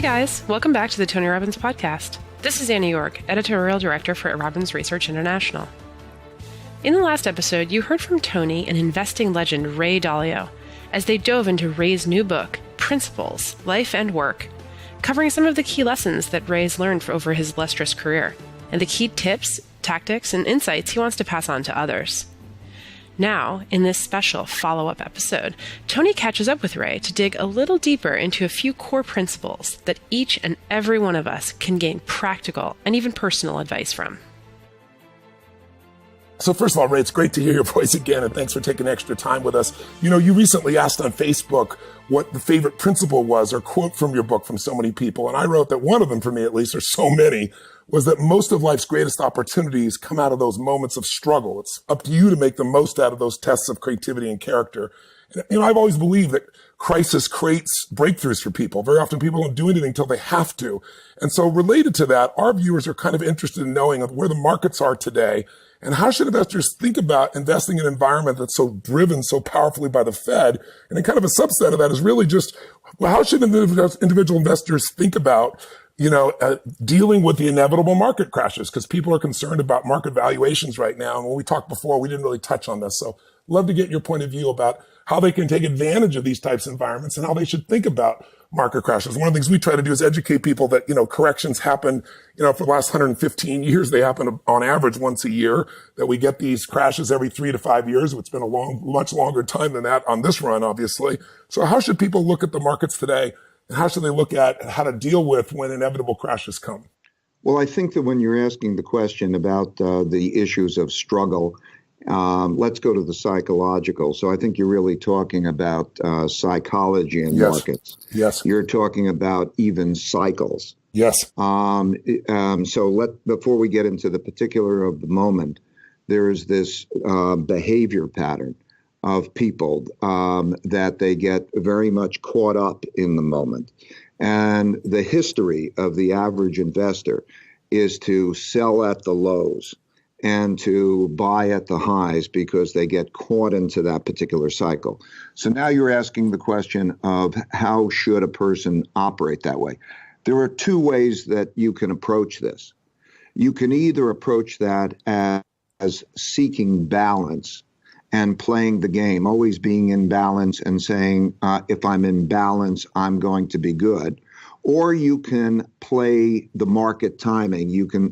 Hey guys, welcome back to the Tonny Robbins podcast. This is Annie York, editorial director for Robbins Research International. In the last episode, you heard from Tony and investing legend Ray Dalio as they dove into Ray's new book, Principles, Life and Work, covering some of the key lessons that Ray's learned over his illustrious career and the key tips, tactics, and insights he wants to pass on to others. Now, in this special follow-up episode, Tony catches up with Ray to dig a little deeper into a few core principles that each and every one of us can gain practical and even personal advice from. So first of all, Ray, it's great to hear your voice again, and thanks for taking extra time with us. You know, you recently asked on Facebook what the favorite principle was or quote from your book from so many people, and I wrote that one of them, for me at least, or so many, was that most of life's greatest opportunities come out of those moments of struggle. It's up to you to make the most out of those tests of creativity and character. And, you know, I've always believed that crisis creates breakthroughs for people. Very often people don't do anything until they have to. And so related to that, our viewers are kind of interested in knowing where the markets are today and how should investors think about investing in an environment that's so driven so powerfully by the Fed. And then kind of a subset of that is really just, well, how should individual investors think about dealing with the inevitable market crashes, because people are concerned about market valuations right now. And when we talked before, we didn't really touch on this. So love to get your point of view about how they can take advantage of these types of environments and how they should think about market crashes. One of the things we try to do is educate people that, corrections happen, for the last 115 years, they happen on average once a year, that we get these crashes every 3 to 5 years. It's been a much longer time than that on this run, obviously. So how should people look at the markets today? And how should they look at how to deal with when inevitable crashes come? Well, I think that when you're asking the question about the issues of struggle, let's go to the psychological. So I think you're really talking about psychology in markets. Yes. You're talking about even cycles. Yes. So before we get into the particular of the moment, there is this behavior pattern of people that they get very much caught up in the moment. And the history of the average investor is to sell at the lows and to buy at the highs because they get caught into that particular cycle. So now you're asking the question of how should a person operate that way? There are two ways that you can approach this. You can either approach that as seeking balance and playing the game, always being in balance and saying, if I'm in balance, I'm going to be good. Or you can play the market timing,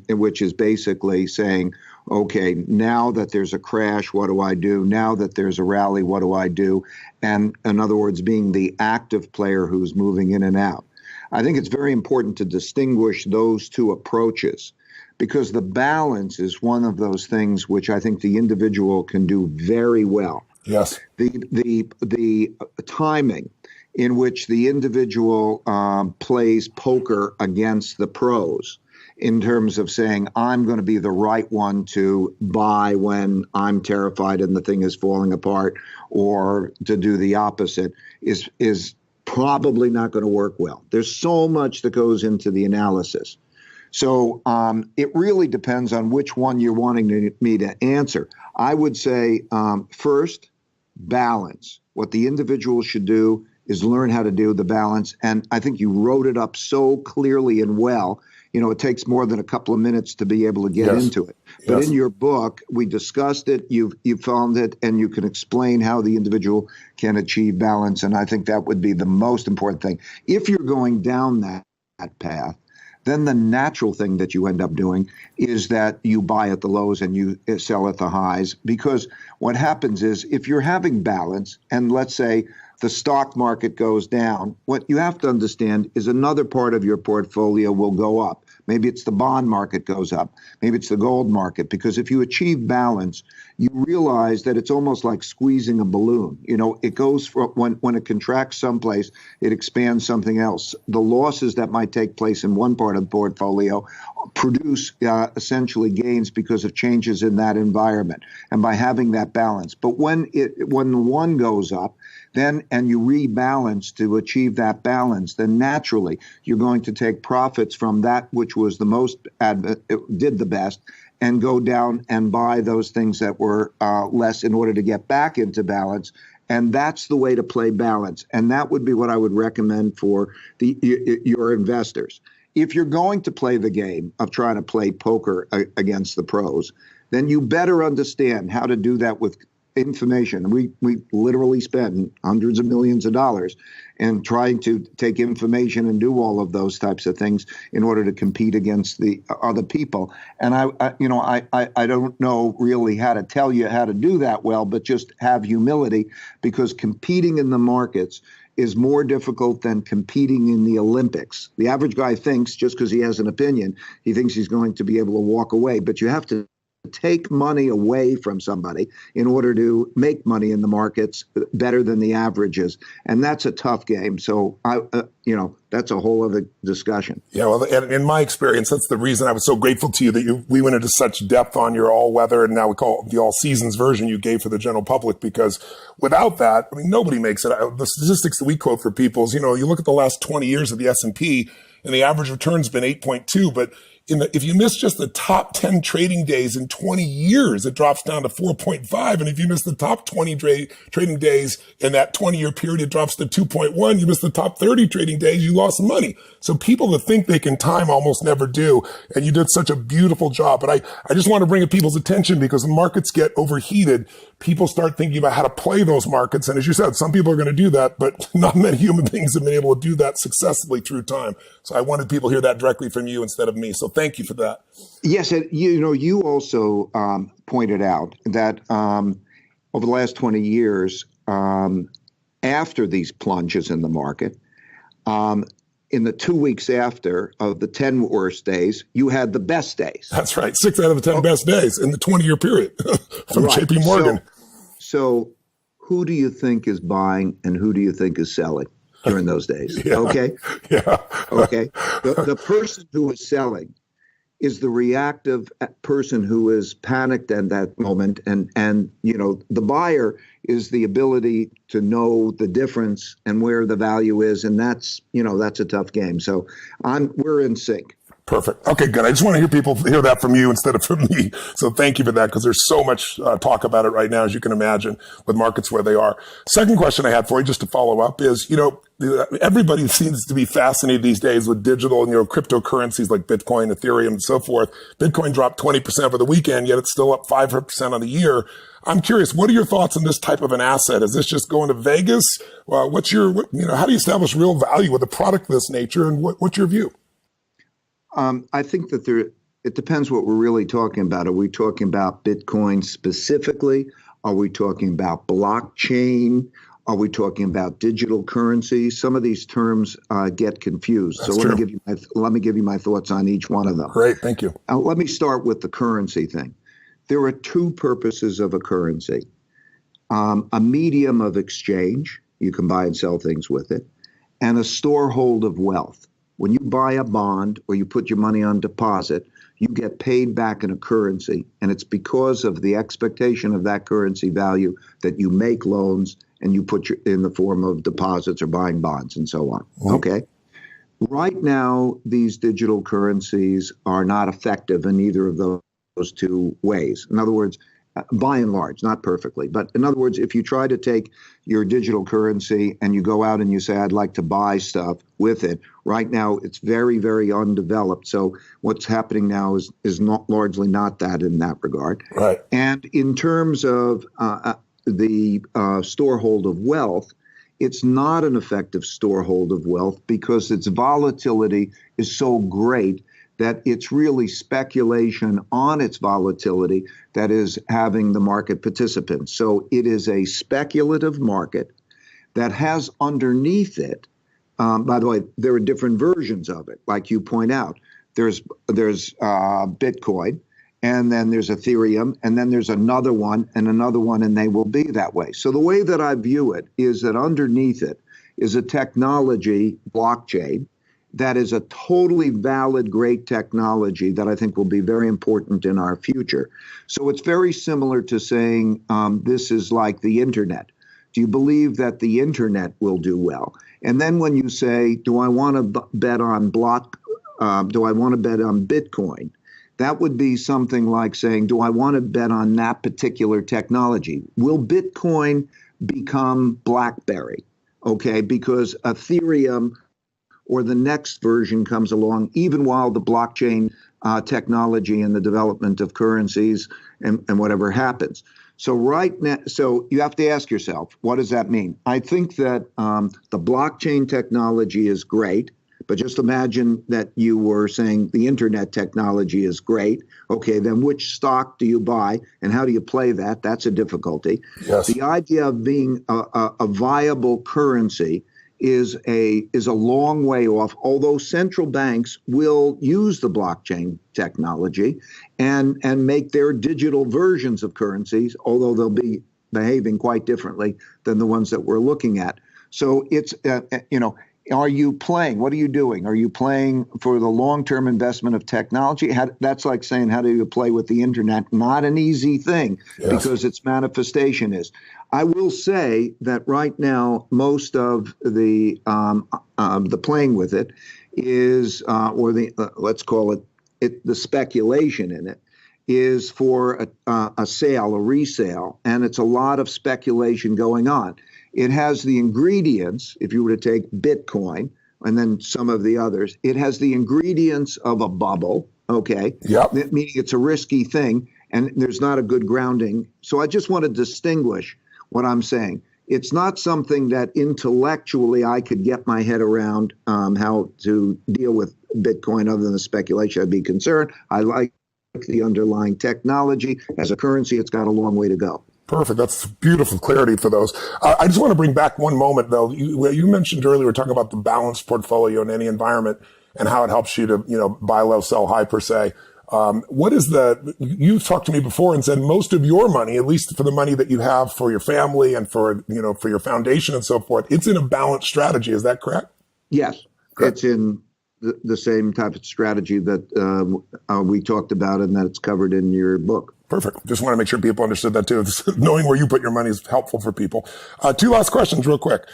which is basically saying, okay, now that there's a crash, what do I do? Now that there's a rally, what do I do? And in other words, being the active player who's moving in and out. I think it's very important to distinguish those two approaches, because the balance is one of those things which I think the individual can do very well. Yes. The timing in which the individual plays poker against the pros in terms of saying, I'm going to be the right one to buy when I'm terrified and the thing is falling apart, or to do the opposite, is probably not going to work well. There's so much that goes into the analysis. So it really depends on which one you're wanting me to answer. I would say, first, balance. What the individual should do is learn how to do the balance. And I think you wrote it up so clearly and well. It takes more than a couple of minutes to be able to get into it. But in your book, we discussed it, you found it, and you can explain how the individual can achieve balance. And I think that would be the most important thing. If you're going down that path, then the natural thing that you end up doing is that you buy at the lows and you sell at the highs. Because what happens is, if you're having balance, and let's say the stock market goes down, what you have to understand is another part of your portfolio will go up. Maybe it's the bond market goes up. Maybe it's the gold market. Because if you achieve balance, you realize that it's almost like squeezing a balloon. It goes from when it contracts someplace, it expands something else. The losses that might take place in one part of the portfolio produce essentially gains because of changes in that environment and by having that balance. But when one goes up, and you rebalance to achieve that balance, then naturally you're going to take profits from that which was the most did the best, and go down and buy those things that were less in order to get back into balance And that's the way to play balance. And that would be what I would recommend for your investors. If you're going to play the game of trying to play poker against the pros, then you better understand how to do that with information. We literally spend hundreds of millions of dollars in trying to take information and do all of those types of things in order to compete against the other people. And I don't know really how to tell you how to do that well, but just have humility, because competing in the markets is more difficult than competing in the Olympics. The average guy thinks, just because he has an opinion, he thinks he's going to be able to walk away, but you have to take money away from somebody in order to make money in the markets better than the averages. And that's a tough game. So that's a whole other discussion. Yeah, well, in my experience, that's the reason I was so grateful to you that we went into such depth on your all weather, and now we call it the all seasons version you gave for the general public, because without that, I mean, nobody makes it. The statistics that we quote for people is, you look at the last 20 years of the S&P and the average return's been 8.2, but if you miss just the top 10 trading days in 20 years, it drops down to 4.5. And if you miss the top 20 trading days in that 20-year period, it drops to 2.1. You miss the top 30 trading days, you lost money. So people that think they can time almost never do. And you did such a beautiful job. But I just want to bring it people's attention, because when markets get overheated, people start thinking about how to play those markets. And as you said, some people are going to do that, but not many human beings have been able to do that successfully through time. So I wanted people to hear that directly from you instead of me. So thank you for that. Yes, you also pointed out that over the last 20 years, after these plunges in the market, in the 2 weeks after of the 10 worst days, you had the best days. That's right. 6 out of the 10 best days in the 20-year period from right. JP Morgan. So who do you think is buying and who do you think is selling during those days? Yeah. Okay. Yeah. Okay. The person who is selling is the reactive person who is panicked at that moment. And the buyer is the ability to know the difference and where the value is. And that's a tough game. So we're in sync. Perfect. Okay, good. I just want to hear people hear that from you instead of from me. So thank you for that, because there's so much talk about it right now, as you can imagine, with markets where they are. Second question I had for you, just to follow up, is, everybody seems to be fascinated these days with digital and, cryptocurrencies like Bitcoin, Ethereum, and so forth. Bitcoin dropped 20% over the weekend, yet it's still up 5% on the year. I'm curious, what are your thoughts on this type of an asset? Is this just going to Vegas? How do you establish real value with a product of this nature, and what's your view? I think that it depends what we're really talking about. Are we talking about Bitcoin specifically? Are we talking about blockchain? Are we talking about digital currency? Some of these terms get confused. That's so true. let me give you my thoughts on each one of them. Great, thank you. Let me start with the currency thing. There are two purposes of a currency. A medium of exchange, you can buy and sell things with it, and a storehold of wealth. When you buy a bond or you put your money on deposit, you get paid back in a currency, and it's because of the expectation of that currency value that you make loans and you put in the form of deposits or buying bonds and so on. Mm-hmm. Okay. Right now, these digital currencies are not effective in either of those two ways. In other words, by and large, not perfectly, but in other words, if you try to take your digital currency and you go out and you say, I'd like to buy stuff with it, right now it's very, very undeveloped. So what's happening now is not largely not that in that regard. Right. And in terms of the storehold of wealth, it's not an effective storehold of wealth because its volatility is so great that it's really speculation on its volatility that is having the market participants. So it is a speculative market that has underneath it, by the way, there are different versions of it, like you point out. There's Bitcoin, and then there's Ethereum, and then there's another one, and they will be that way. So the way that I view it is that underneath it is a technology, blockchain, that is a totally valid, great technology that I think will be very important in our future. So it's very similar to saying this is like the internet. Do you believe that the internet will do well? And then when you say, do I want to bet on Bitcoin? That would be something like saying, do I want to bet on that particular technology? Will Bitcoin become BlackBerry? Okay, because Ethereum or the next version comes along, even while the blockchain technology and the development of currencies and whatever happens. So right now, so you have to ask yourself, what does that mean? I think that the blockchain technology is great, but just imagine that you were saying the internet technology is great. Okay, then which stock do you buy and how do you play that? That's a difficulty. Yes. The idea of being a viable currency is a long way off, although central banks will use the blockchain technology and make their digital versions of currencies, although they'll be behaving quite differently than the ones that we're looking at. So it's, are you playing? What are you doing? Are you playing for the long-term investment of technology? That's like saying, how do you play with the internet? Not an easy thing, yes, because its manifestation is. I will say that right now, most of the playing with it is, let's call it the speculation in it, is for a sale, a resale, and it's a lot of speculation going on. It has the ingredients, if you were to take Bitcoin and then some of the others, it has the ingredients of a bubble, okay? Yep. Meaning it's a risky thing and there's not a good grounding. So I just want to distinguish what I'm saying. It's not something that intellectually I could get my head around how to deal with Bitcoin other than the speculation. I'd be concerned. I like the underlying technology. As a currency, it's got a long way to go. Perfect. That's beautiful clarity for those. I just want to bring back one moment, though. You mentioned earlier, we're talking about the balanced portfolio in any environment and how it helps you to, buy low, sell high, per se. You've talked to me before and said most of your money, at least for the money that you have for your family and for your foundation and so forth, it's in a balanced strategy. Is that correct? Yes. Correct. It's in the same type of strategy that we talked about and that it's covered in your book. Perfect. Just want to make sure people understood that too. Knowing where you put your money is helpful for people. Two last questions real quick.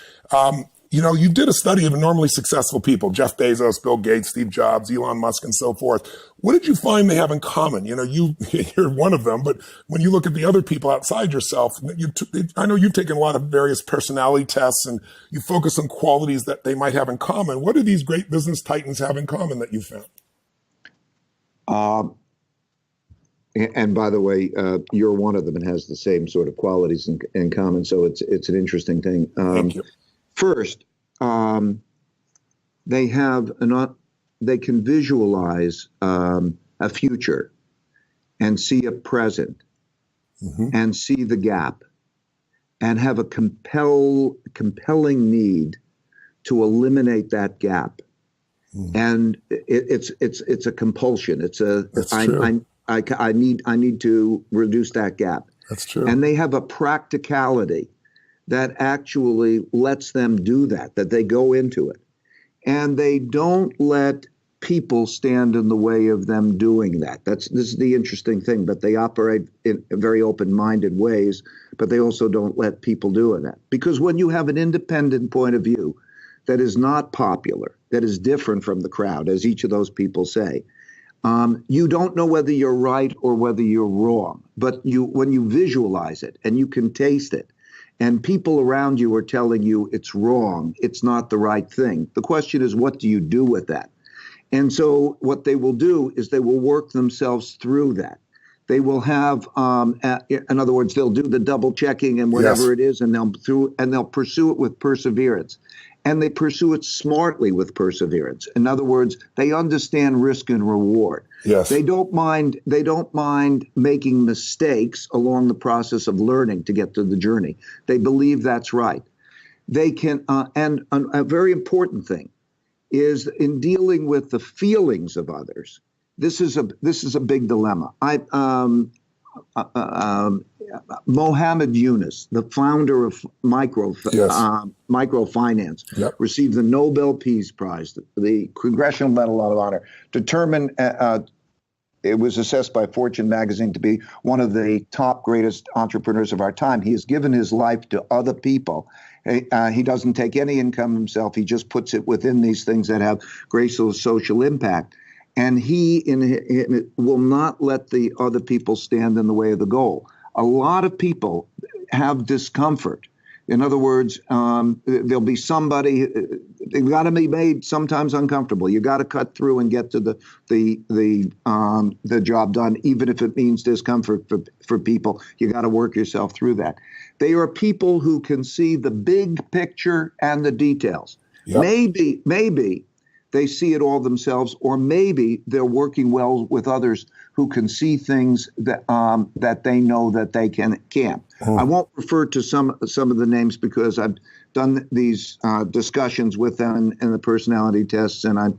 You did a study of enormously successful people, Jeff Bezos, Bill Gates, Steve Jobs, Elon Musk, and so forth. What did you find they have in common? You're one of them, but when you look at the other people outside yourself, I know you've taken a lot of various personality tests and you focus on qualities that they might have in common. What do these great business titans have in common that you found? And by the way, you're one of them and has the same sort of qualities in common. So it's an interesting thing. Thank you. First, they can visualize a future and see a present, mm-hmm, and see the gap and have a compelling need to eliminate that gap. Mm. And it's a compulsion. I need to reduce that gap. That's true. And they have a practicality that actually lets them do that they go into it. And they don't let people stand in the way of them doing that. This is the interesting thing, but they operate in very open-minded ways, but they also don't let people do that. Because when you have an independent point of view that is not popular, that is different from the crowd, as each of those people say, you don't know whether you're right or whether you're wrong, but when you visualize it and you can taste it, and people around you are telling you it's wrong, it's not the right thing. The question is, what do you do with that? And so what they will do is they will work themselves through that. They will have, in other words, they'll do the double checking and whatever, yes, it is, and they'll pursue it with perseverance. And they pursue it smartly with perseverance. In other words, they understand risk and reward. Yes. They don't mind making mistakes along the process of learning to get to the journey. They believe that's right. They can, and a very important thing is in dealing with the feelings of others. This is a big dilemma. Mohammed Yunus, the founder of microfinance, yep, received the Nobel Peace Prize, the Congressional Medal of Honor, determined it was assessed by Fortune magazine to be one of the top greatest entrepreneurs of our time. He has given his life to other people. He doesn't take any income himself. He just puts it within these things that have great social impact. and he will not let the other people stand in the way of the goal. A lot of people have discomfort. In other words, there'll be somebody. They've got to be made sometimes uncomfortable. You got to cut through and get to the job done, even if it means discomfort for people. You got to work yourself through that. They are people who can see the big picture and the details. Yep. Maybe they see it all themselves, or maybe they're working well with others who can see things that they know that they can't. I won't refer to some of the names because I've done these discussions with them in the personality tests, and I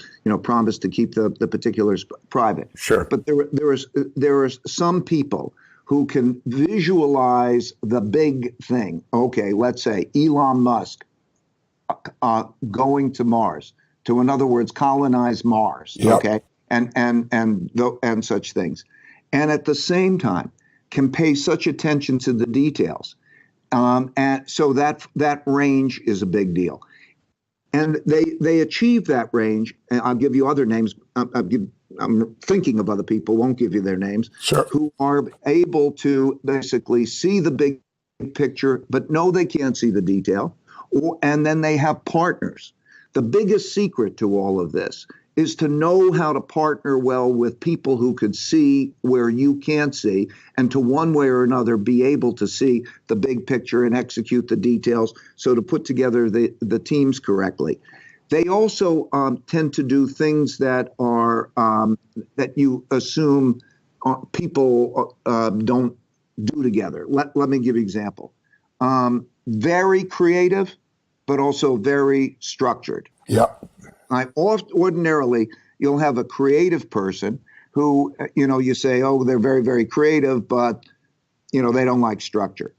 promised to keep the particulars private. Sure. But there are some people who can visualize the big thing. Okay, let's say Elon Musk going to Mars. To, in other words, colonize Mars, yep. Okay, and such things, and at the same time can pay such attention to the details, and so that range is a big deal, and they achieve that range. And I'll give you other names. I'm thinking of other people. Won't give you their names. Sure. Who are able to basically see the big picture, but know they can't see the detail, and then they have partners. The biggest secret to all of this is to know how to partner well with people who could see where you can't see, and to one way or another be able to see the big picture and execute the details, so to put together the teams correctly. They also tend to do things that are that you assume people don't do together. Let me give you an example. Very creative, but also very structured. Yeah. Ordinarily, you'll have a creative person who, you say, oh, they're very, very creative, but, they don't like structure.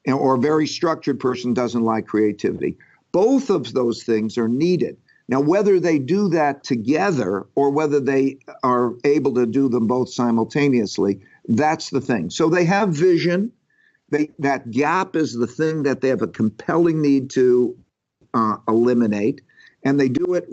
Or a very structured person doesn't like creativity. Both of those things are needed. Now, whether they do that together or whether they are able to do them both simultaneously, that's the thing. So they have vision. That gap is the thing that they have a compelling need to eliminate, and they do it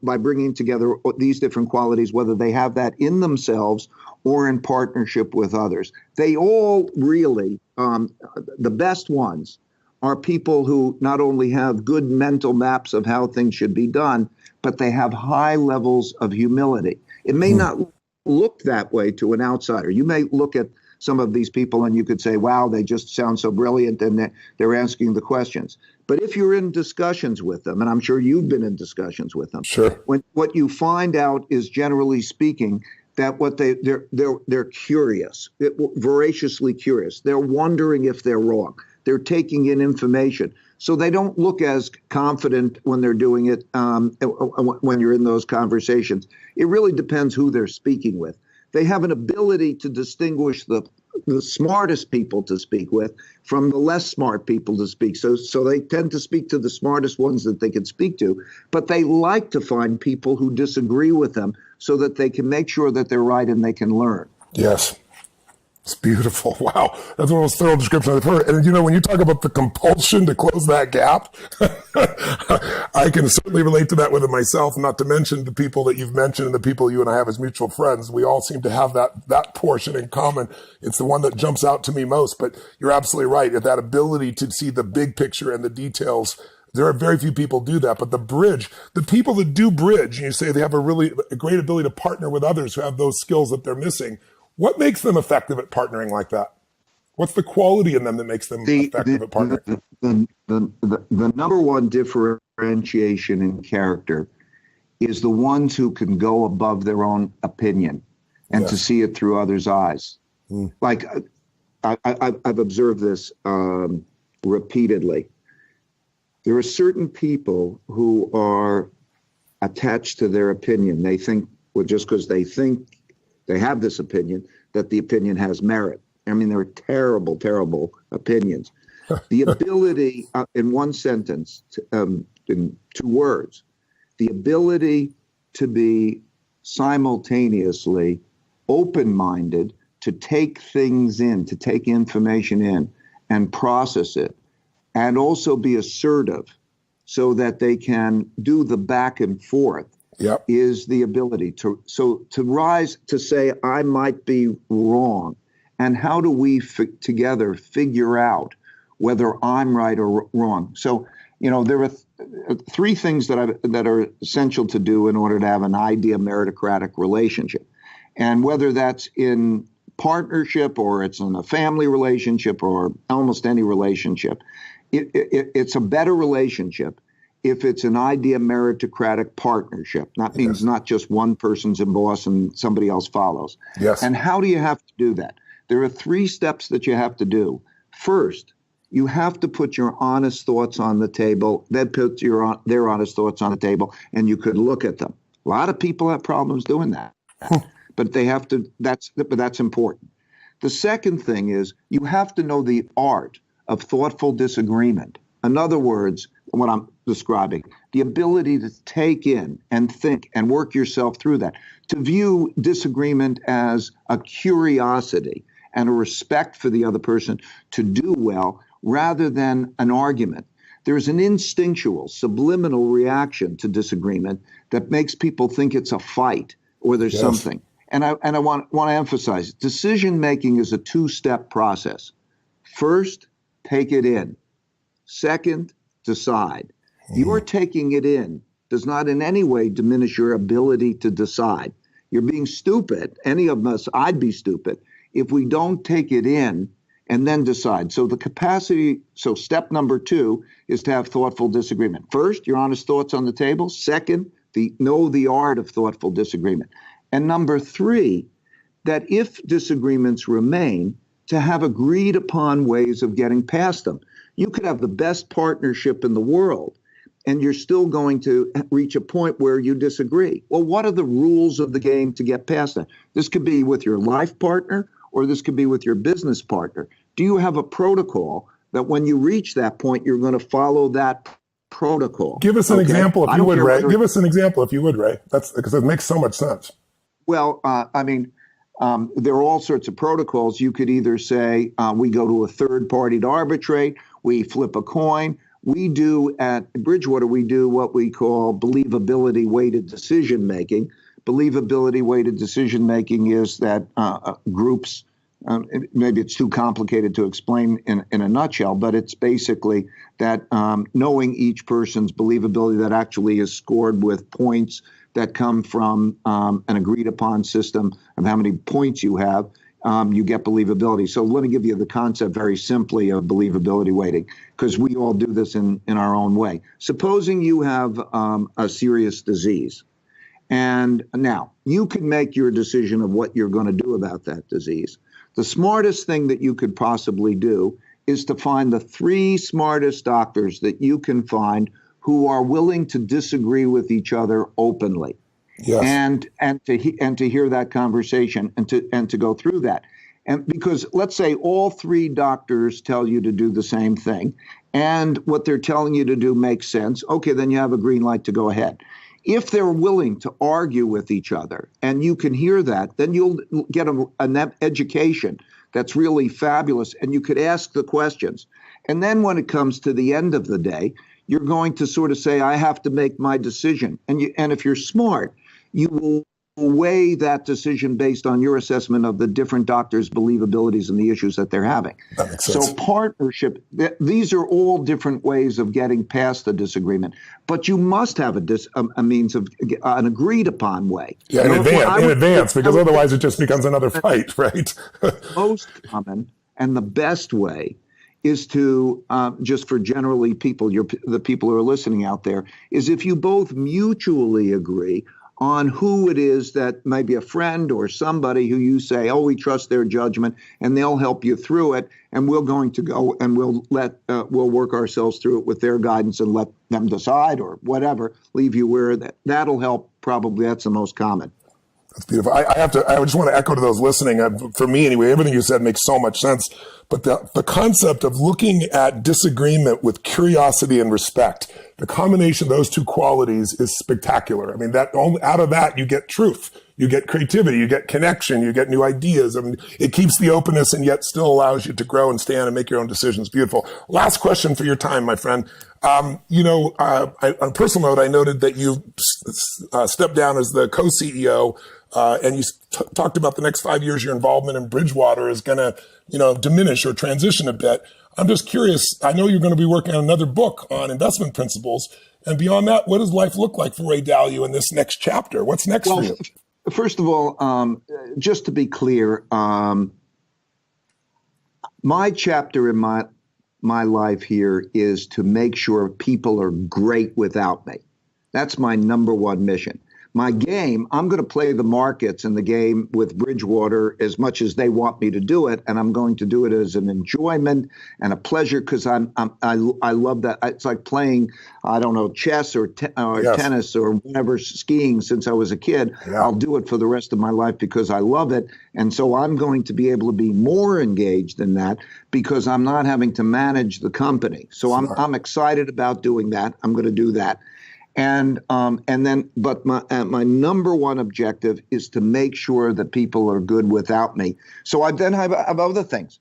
by bringing together these different qualities, whether they have that in themselves or in partnership with others. They all really, the best ones are people who not only have good mental maps of how things should be done, but they have high levels of humility. It may not look that way to an outsider. You may look at some of these people and you could say, wow, they just sound so brilliant, and they're asking the questions. But if you're in discussions with them, and I'm sure you've been in discussions with them, sure. What you find out is, generally speaking, that they're curious, voraciously curious. They're wondering if they're wrong. They're taking in information. So they don't look as confident when they're doing it, when you're in those conversations. It really depends who they're speaking with. They have an ability to distinguish the smartest people to speak with from the less smart people to speak. So they tend to speak to the smartest ones that they can speak to, but they like to find people who disagree with them so that they can make sure that they're right and they can learn. Yes. It's beautiful. Wow. That's one of the most thorough descriptions I've heard. And when you talk about the compulsion to close that gap, I can certainly relate to that with myself, not to mention the people that you've mentioned and the people you and I have as mutual friends. We all seem to have that portion in common. It's the one that jumps out to me most, but you're absolutely right. That ability to see the big picture and the details, there are very few people do that, but the people that do bridge, and you say they have a great ability to partner with others who have those skills that they're missing. What makes them effective at partnering like that? What's the quality in them that makes them effective at partnering? The number one differentiation in character is the ones who can go above their own opinion and to see it through others' eyes. Like I've observed this repeatedly. There are certain people who are attached to their opinion. They think, well, just because they think they have this opinion, that the opinion has merit. I mean, they're terrible, terrible opinions. The ability, in one sentence, in 2 words, the ability to be simultaneously open-minded, to take things in, to take information in and process it, and also be assertive so that they can do the back and forth Yep. is the ability to rise to say, I might be wrong. And how do we together figure out whether I'm right or wrong? So, there are three things that are essential to do in order to have an idea meritocratic relationship. And whether that's in partnership or it's in a family relationship or almost any relationship, it's a better relationship if it's an idea meritocratic partnership. That means not just one person's in boss and somebody else follows. Yes. And how do you have to do that? There are 3 steps that you have to do. First, you have to put your honest thoughts on the table. Then put their honest thoughts on the table, and you could look at them. A lot of people have problems doing that, but they have to. That's important. The second thing is you have to know the art of thoughtful disagreement. In other words, what I'm describing, the ability to take in and think and work yourself through that, to view disagreement as a curiosity and a respect for the other person to do well rather than an argument. There's an instinctual, subliminal reaction to disagreement that makes people think it's a fight or there's something. And I want to emphasize, decision-making is a 2-step process. First, take it in. Second, decide. Your taking it in does not in any way diminish your ability to decide. You're being stupid. Any of us, I'd be stupid, if we don't take it in and then decide. So step number 2 is to have thoughtful disagreement. First, your honest thoughts on the table. Second, know the art of thoughtful disagreement. And number 3, that if disagreements remain, to have agreed upon ways of getting past them. You could have the best partnership in the world, and you're still going to reach a point where you disagree. Well, what are the rules of the game to get past that? This could be with your life partner, or this could be with your business partner. Do you have a protocol that when you reach that point, you're going to follow that protocol? Give us an example if you would, Ray. Give us an example if you would, Ray. That's because it makes so much sense. Well, there are all sorts of protocols. You could either say we go to a third party to arbitrate, we flip a coin. We do at Bridgewater, we do what we call believability weighted decision making. Believability weighted decision making is that groups, maybe it's too complicated to explain in a nutshell, but it's basically that knowing each person's believability that actually is scored with points that come from an agreed upon system of how many points you have, you get believability. So let me give you the concept very simply of believability weighting, because we all do this in our own way. Supposing you have a serious disease, and now you can make your decision of what you're going to do about that disease. The smartest thing that you could possibly do is to find the 3 smartest doctors that you can find who are willing to disagree with each other openly. Yes. And to hear that conversation and to go through that. And because let's say all 3 doctors tell you to do the same thing, and what they're telling you to do makes sense, okay, then you have a green light to go ahead. If they're willing to argue with each other and you can hear that, then you'll get an education that's really fabulous, and you could ask the questions. And then when it comes to the end of the day, you're going to sort of say, I have to make my decision. And if you're smart, you will weigh that decision based on your assessment of the different doctors' believabilities and the issues that they're having. That makes sense. So partnership, these are all different ways of getting past the disagreement. But you must have a means of an agreed upon way. Yeah, in advance, because otherwise it just becomes another fight, right? Most common and the best way is to, just for generally people, the people who are listening out there, is if you both mutually agree on who it is that may be a friend or somebody who you say, oh, we trust their judgment and they'll help you through it. And we're going to go and we'll work ourselves through it with their guidance and let them decide or whatever, leave you where that'll help. Probably that's the most common. That's beautiful. I just want to echo to those listening. For me, anyway, everything you said makes so much sense. But the concept of looking at disagreement with curiosity and respect, the combination of those 2 qualities is spectacular. I mean, out of that, you get truth. you get creativity, you get connection, you get new ideas. I mean, it keeps the openness and yet still allows you to grow and stand and make your own decisions. Beautiful. Last question for your time, my friend. On a personal note, I noted that you stepped down as the co-CEO, and you talked about the next 5 years, your involvement in Bridgewater is going to, diminish or transition a bit. I'm just curious. I know you're going to be working on another book on investment principles. And beyond that, what does life look like for Ray Dalio in this next chapter? What's next for you? First of all, just to be clear, my chapter in my life here is to make sure people are great without me. That's my number one mission. My game, I'm going to play the markets in the game with Bridgewater as much as they want me to do it, and I'm going to do it as an enjoyment and a pleasure because I love that. It's like playing, I don't know, chess or Yes. tennis or whatever, skiing since I was a kid. Yeah. I'll do it for the rest of my life because I love it, and so I'm going to be able to be more engaged in that because I'm not having to manage the company. So I'm excited about doing that. I'm going to do that. But my number one objective is to make sure that people are good without me. So I have other things.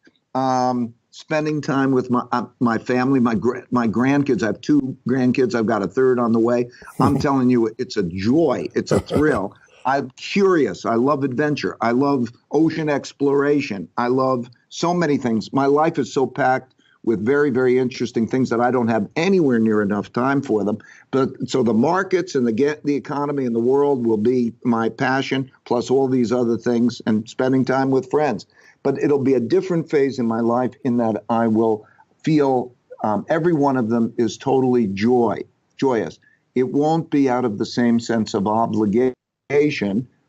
Spending time with my family, my grandkids. I have 2 grandkids. I've got a third on the way. I'm telling you, it's a joy. It's a thrill. I'm curious. I love adventure. I love ocean exploration. I love so many things. My life is so packed with very, very interesting things that I don't have anywhere near enough time for them. But so the markets and the economy and the world will be my passion, plus all these other things and spending time with friends. But it'll be a different phase in my life in that I will feel every one of them is totally joyous. It won't be out of the same sense of obligation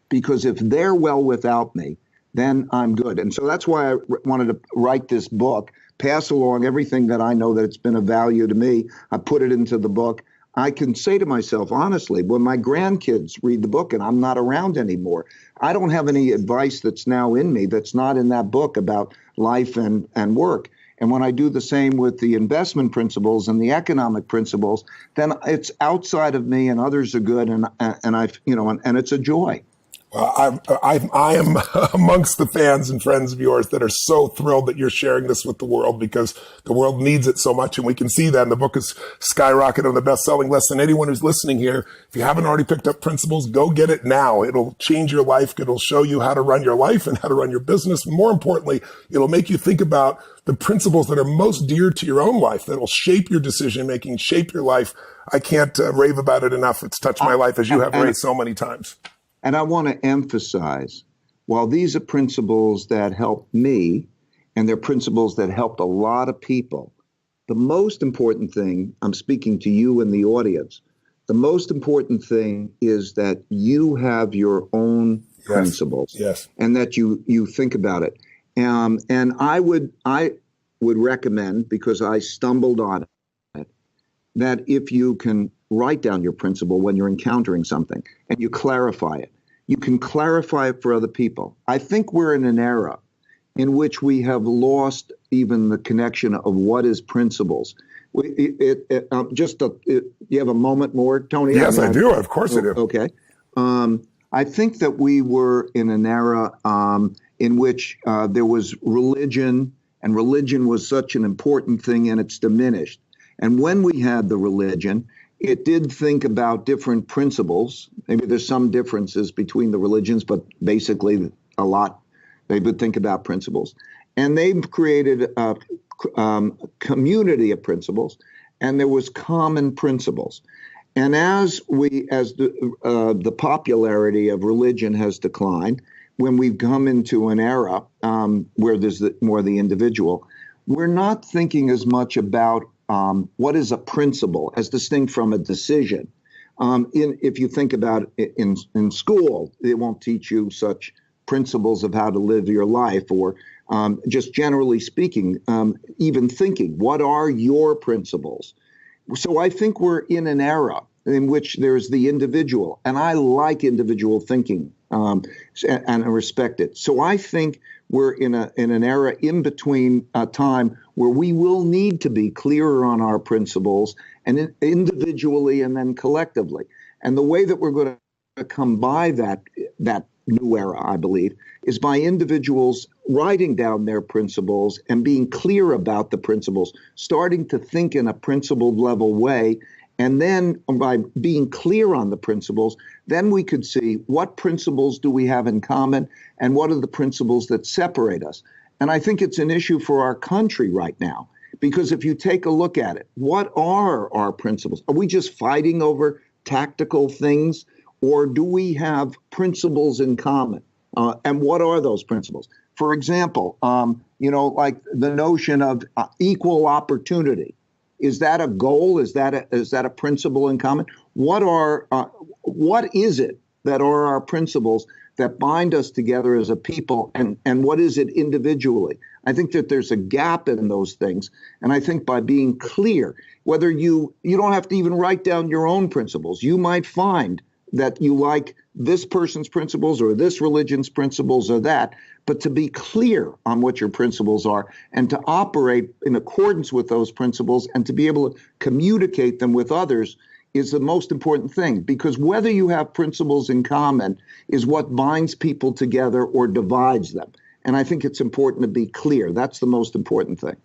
because if they're well without me, then I'm good. And so that's why I wanted to write this book, pass along everything that I know that it's been of value to me. I put it into the book. I can say to myself, honestly, when my grandkids read the book and I'm not around anymore, I don't have any advice that's now in me that's not in that book about life and work. And when I do the same with the investment principles and the economic principles, then it's outside of me and others are good. And it's a joy. Well, I am amongst the fans and friends of yours that are so thrilled that you're sharing this with the world because the world needs it so much. And we can see that. And the book is skyrocketed on the best-selling list. And anyone who's listening here, if you haven't already picked up Principles, go get it now. It'll change your life. It'll show you how to run your life and how to run your business. And more importantly, it'll make you think about the principles that are most dear to your own life that'll shape your decision-making, shape your life. I can't rave about it enough. It's touched my life as you have raved so many times. And I want to emphasize, while these are principles that help me, and they're principles that helped a lot of people, the most important thing, I'm speaking to you and the audience, the most important thing is that you have your own principles. Yes. And that you think about it. And I would recommend, because I stumbled on it, that if you can write down your principle when you're encountering something and you clarify it, you can clarify it for other people. I think we're in an era in which we have lost even the connection of what is principles. You have a moment more, Tony? Yes, I do. Of course I do. Okay. I think that we were in an era in which there was religion, and religion was such an important thing, and it's diminished. And when we had the religion, it did think about different principles. Maybe there's some differences between the religions, but basically a lot. They would think about principles. And they've created a community of principles, and there was common principles. And as the popularity of religion has declined, when we've come into an era where there's more the individual, we're not thinking as much about what is a principle as distinct from a decision. If you think about it in school, they won't teach you such principles of how to live your life, or just generally speaking, even thinking, what are your principles? So I think we're in an era in which there's the individual, and I like individual thinking and I respect it. So I think we're in an era in between time where we will need to be clearer on our principles, and individually and then collectively. And the way that we're going to come by that new era, I believe, is by individuals writing down their principles and being clear about the principles, starting to think in a principled level way. And then by being clear on the principles, then we could see what principles do we have in common and what are the principles that separate us. And I think it's an issue for our country right now, because if you take a look at it, what are our principles? Are we just fighting over tactical things, or do we have principles in common? And what are those principles? For example, like the notion of equal opportunity. Is that a goal? Is that a principle in common? What is it that are our principles that bind us together as a people, and what is it individually? I think that there's a gap in those things, and I think by being clear, whether you don't have to even write down your own principles. You might find that you like this person's principles or this religion's principles or that, but to be clear on what your principles are and to operate in accordance with those principles and to be able to communicate them with others is the most important thing, because whether you have principles in common is what binds people together or divides them. And I think it's important to be clear. That's the most important thing.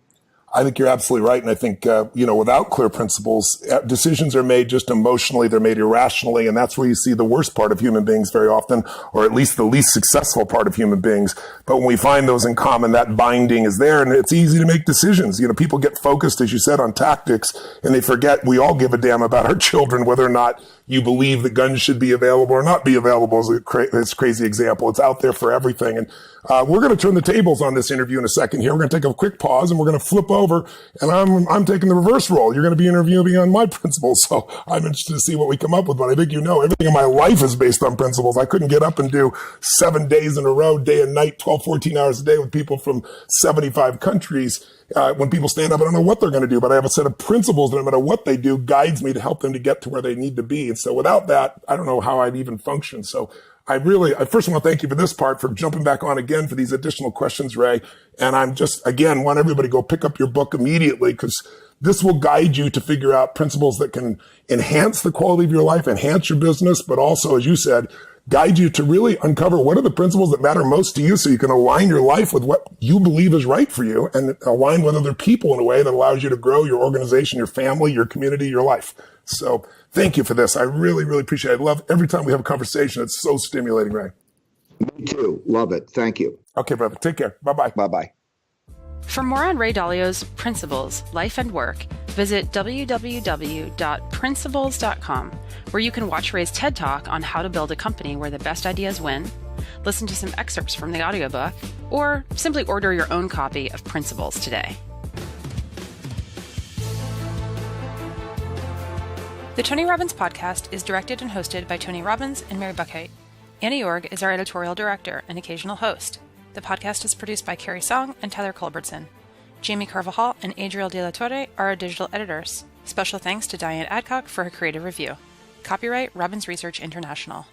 I think you're absolutely right. And I think, without clear principles, decisions are made just emotionally. They're made irrationally. And that's where you see the worst part of human beings very often, or at least the least successful part of human beings. But when we find those in common, that binding is there and it's easy to make decisions. People get focused, as you said, on tactics, and they forget we all give a damn about our children, whether or not you believe that guns should be available or not be available is a crazy example. It's out there for everything. And we're going to turn the tables on this interview in a second here. We're going to take a quick pause and we're going to flip over, and I'm taking the reverse role. You're going to be interviewing me on my principles. So I'm interested to see what we come up with. But I think everything in my life is based on principles. I couldn't get up and do 7 days in a row, day and night, 12, 14 hours a day with people from 75 countries. When people stand up, I don't know what they're going to do, but I have a set of principles that no matter what they do guides me to help them to get to where they need to be. And so without that, I don't know how I'd even function. So I first want to thank you for this part, for jumping back on again for these additional questions, Ray. And I'm just, again, want everybody to go pick up your book immediately, because this will guide you to figure out principles that can enhance the quality of your life, enhance your business, but also, as you said, guide you to really uncover what are the principles that matter most to you, so you can align your life with what you believe is right for you and align with other people in a way that allows you to grow your organization, your family, your community, your life. So thank you for this. I really, really appreciate it. I love every time we have a conversation. It's so stimulating, Ray. Me too. Love it. Thank you. Okay, brother. Take care. Bye-bye. Bye-bye. For more on Ray Dalio's principles, life, and work, visit www.principles.com, where you can watch Ray's TED Talk on how to build a company where the best ideas win, listen to some excerpts from the audiobook, or simply order your own copy of Principles today. The Tonny Robbins podcast is directed and hosted by Tonny Robbins and Mary Buckheit. Annie Org is our editorial director and occasional host. The podcast is produced by Carrie Song and Tyler Culbertson. Jamie Carvajal and Adriel De La Torre are our digital editors. Special thanks to Diane Adcock for her creative review. Copyright Robbins Research International.